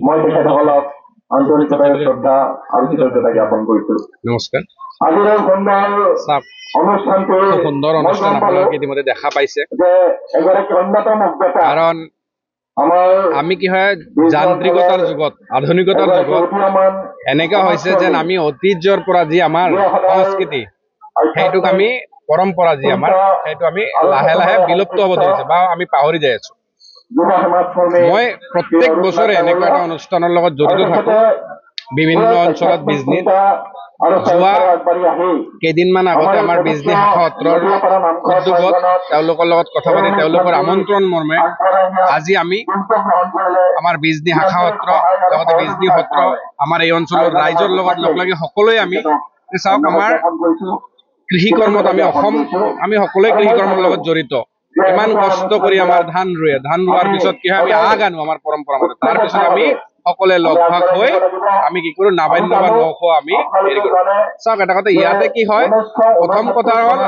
মই তেখেতসকলক আন্তৰিকতাৰে শ্ৰদ্ধা আৰু কৃতজ্ঞতা জ্ঞাপন কৰিছো। নমস্কাৰ। আজিৰ এই সুন্দৰ অনুষ্ঠানটো খুব সুন্দৰ অনুষ্ঠান আপোনালোকে ইতিমধ্যে দেখা পাইছে। যে এগৰাকী অন্যতম উদ্যোক্তা কাৰণ আমাৰ আমি কি হয় যান্ত্ৰিকতাৰ যুগত আধুনিকতাৰ যুগত এনেকুৱা হৈছে যেন আমি ঐতিহ্যৰ পৰা যি আমাৰ সংস্কৃতি সেইটোক আমি পৰম্পৰা যি আমাৰ সেইটো আমি লাহে লাহে বিলুপ্ত হ'ব ধৰিছে বা আমি পাহৰি যাই আছো। মই প্ৰত্যেক বছৰে এনেকুৱা এটা অনুষ্ঠানৰ লগত জড়িত থাকো বিভিন্ন অঞ্চলত বিজনেছ। যোৱা কেইদিনমান আগতে আমাৰ বিজনেছ শাখা সত্ৰৰ উদ্যোগত তেওঁলোকৰ লগত কথা পাতি তেওঁলোকৰ আমন্ত্ৰণ মৰ্মে আজি আমি আমাৰ বিজনেছ শাখা সত্ৰ লগতে বিজনেছ সত্ৰ আমাৰ এই অঞ্চলৰ ৰাইজৰ লগত লগ লাগি সকলোৱে আমি চাওক আমাৰ কৃষি কৰ্মত আমি সকলোৱে কৃষি কৰ্মৰ লগত জড়িত। ইমান কষ্ট কৰি আমাৰ ধান ৰুৱে, ধান ৰোৱাৰ পিছত কি হয় আমি আগ আনো আমাৰ পৰম্পৰা মতে, তাৰ পিছত আমি সকলোৱে লগ ভাগ হৈ আমি কি কৰো নাবান্য বা নশ আমি হেৰি কৰো। চাওক এটা কথা ইয়াতে কি হয়, প্ৰথম কথা হ'ল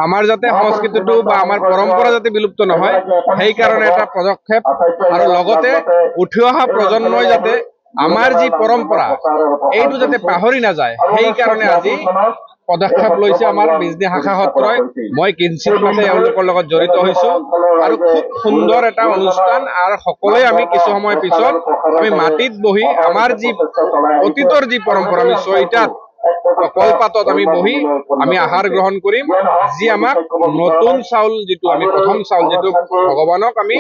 আমাৰ যাতে সংস্কৃতিটো বা আমাৰ পৰম্পৰা যাতে বিলুপ্ত নহয় সেইকাৰণে এটা পদক্ষেপ, আৰু লগতে উঠি অহা প্ৰজন্মই যাতে আমাৰ যি পৰম্পৰা এইটো যাতে পাহৰি নাযায় সেইকাৰণে আজি পদক্ষেপ লৈছে আমাৰ বিজনেছ শাখা সত্ৰই। মই কিঞ্চিতভাৱে এওঁলোকৰ লগত জড়িত হৈছো আৰু খুব সুন্দৰ এটা অনুষ্ঠান। আৰু সকলোৱে আমি কিছু সময় পিছত আমি মাটিত বহি আমাৰ যি অতীতৰ যি পৰম্পৰা আমি চৈতাত কলপাতত আমি বহি আমি আহাৰ গ্ৰহণ কৰিম, যি আমাক নতুন চাউল যিটো আমি প্ৰথম চাউল যিটো ভগৱানক আমি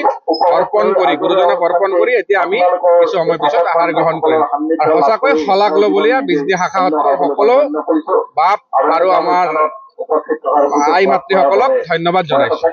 অৰ্পণ কৰি গুৰুজনক অৰ্পণ কৰি এতিয়া আমি কিছু সময় পিছত আহাৰ গ্ৰহণ কৰিম। আৰু সঁচাকৈ শলাগ ল'বলগীয়া বিজনেছ শাখা সত্ৰৰ সকলো বাপ আৰু আমাৰ আই মাতৃসকলক ধন্যবাদ জনাইছো।